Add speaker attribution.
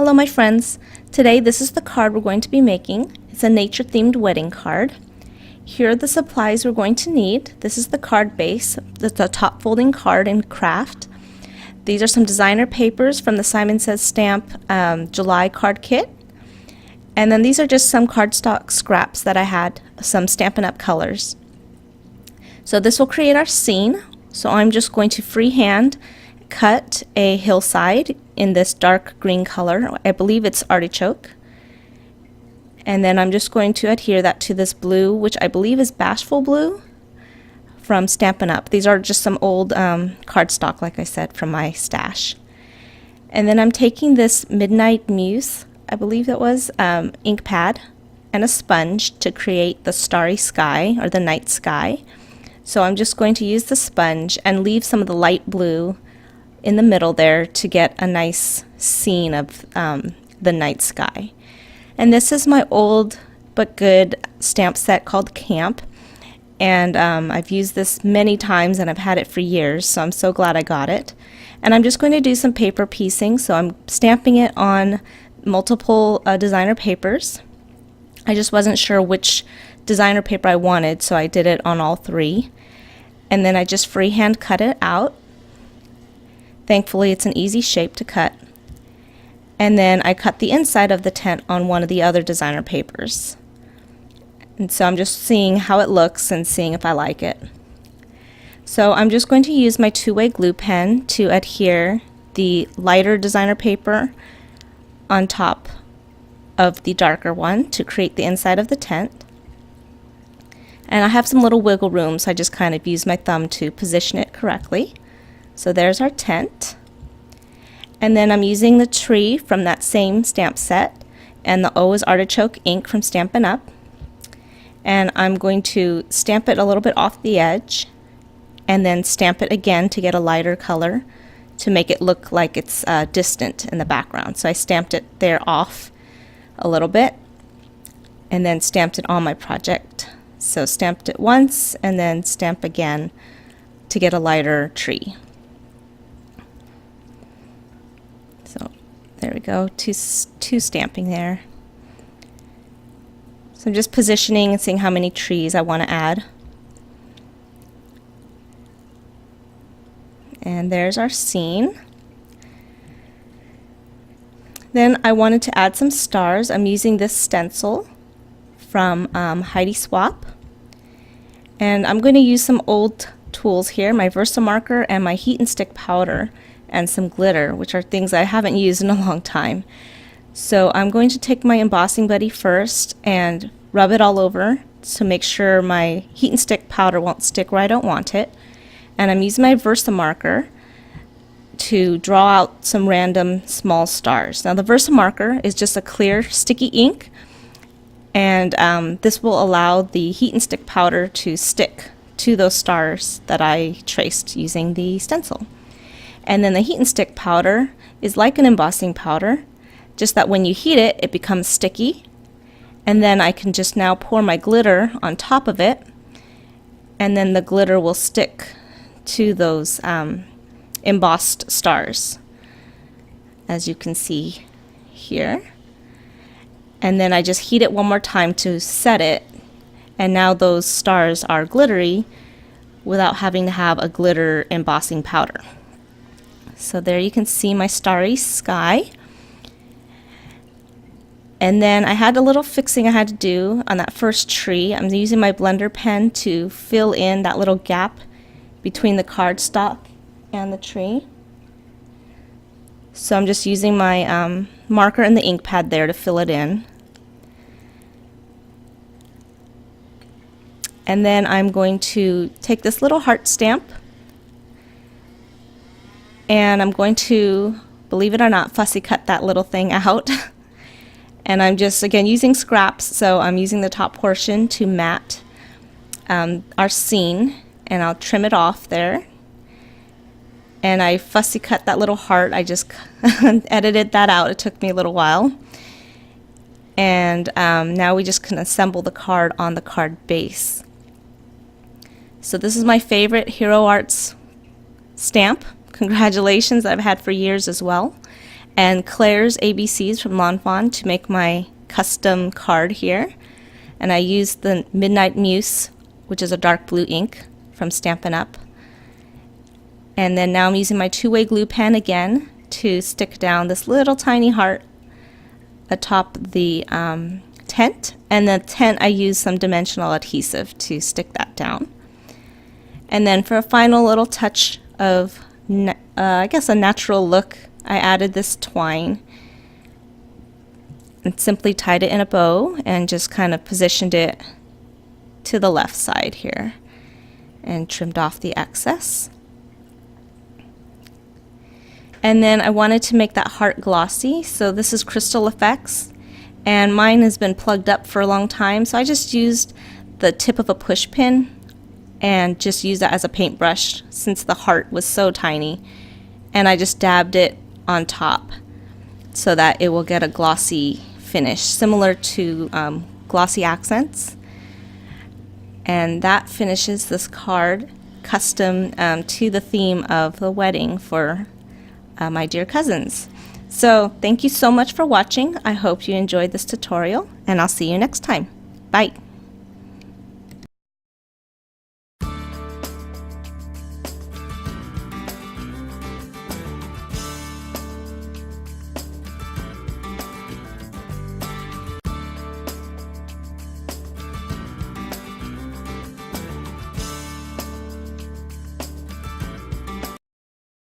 Speaker 1: Hello my friends. Today this is the card we're going to be making. It's a nature themed wedding card. Here are the supplies we're going to need. This is the card base. It's a top folding card in craft. These are some designer papers from the Simon Says Stamp July card kit. And then these are just some cardstock scraps that I had, some Stampin' Up! Colors. So this will create our scene. So I'm just going to freehand cut a hillside in this dark green color. I believe it's artichoke. And then I'm just going to adhere that to this blue, which I believe is Bashful Blue from Stampin' Up! These are just some old cardstock, like I said, from my stash. And then I'm taking this Midnight Muse, I believe that was, ink pad and a sponge to create the starry sky or the night sky. So I'm just going to use the sponge and leave some of the light blue in the middle there to get a nice scene of the night sky. And this is my old but good stamp set called Camp. And I've used this many times and I've had it for years, so I'm so glad I got it. And I'm just going to do some paper piecing, so I'm stamping it on multiple designer papers. I just wasn't sure which designer paper I wanted, so I did it on all three. And then I just freehand cut it out. Thankfully it's an easy shape to cut. And then I cut the inside of the tent on one of the other designer papers. And so I'm just seeing how it looks and seeing if I like it. So I'm just going to use my two-way glue pen to adhere the lighter designer paper on top of the darker one to create the inside of the tent. And I have some little wiggle room, so I just kind of use my thumb to position it correctly. So there's our tent. And then I'm using the tree from that same stamp set, and the O is artichoke ink from Stampin' Up! And I'm going to stamp it a little bit off the edge and then stamp it again to get a lighter color to make it look like it's distant in the background. So I stamped it there off a little bit and then stamped it on my project. So stamped it once and then stamp again to get a lighter tree. So there we go, two stamping there. So I'm just positioning and seeing how many trees I want to add. And there's our scene. Then I wanted to add some stars. I'm using this stencil from Heidi Swap. And I'm going to use some old tools here, my Versamarker and my heat and stick powder and some glitter, which are things I haven't used in a long time. So I'm going to take my embossing buddy first and rub it all over to make sure my heat and stick powder won't stick where I don't want it. And I'm using my Versamarker to draw out some random small stars. Now the Versamarker is just a clear sticky ink, and this will allow the heat and stick powder to stick to those stars that I traced using the stencil. And then the heat and stick powder is like an embossing powder, just that when you heat it, it becomes sticky. And then I can just now pour my glitter on top of it, and then the glitter will stick to those embossed stars, as you can see here. And then I just heat it one more time to set it, and now those stars are glittery without having to have a glitter embossing powder. So there you can see my starry sky. And then I had a little fixing I had to do on that first tree. I'm using my blender pen to fill in that little gap between the cardstock and the tree. So I'm just using my marker and the ink pad there to fill it in. And then I'm going to take this little heart stamp and I'm going to, believe it or not, fussy cut that little thing out. And I'm just, again, using scraps, so I'm using the top portion to mat our scene, and I'll trim it off there. And I fussy cut that little heart. I just edited that out. It took me a little while. And now we just can assemble the card on the card base. So this is my favorite Hero Arts stamp. Congratulations, I've had for years as well. and Claire's ABCs from Lawn Fawn to make my custom card here. And I used the Midnight Muse, which is a dark blue ink from Stampin' Up. And then now I'm using my two-way glue pen again to stick down this little tiny heart atop the tent. And the tent, I used some dimensional adhesive to stick that down. And then for a final little touch of, I guess, a natural look, I added this twine and simply tied it in a bow and just kind of positioned it to the left side here and trimmed off the excess. And then I wanted to make that heart glossy, so this is Crystal Effects, and mine has been plugged up for a long time, so I just used the tip of a push pin and just used that as a paintbrush since the heart was so tiny, and I just dabbed it on top so that it will get a glossy finish similar to glossy accents. And that finishes this card custom to the theme of the wedding for my dear cousins. So thank you so much for watching. I hope you enjoyed this tutorial, and I'll see you next time. Bye.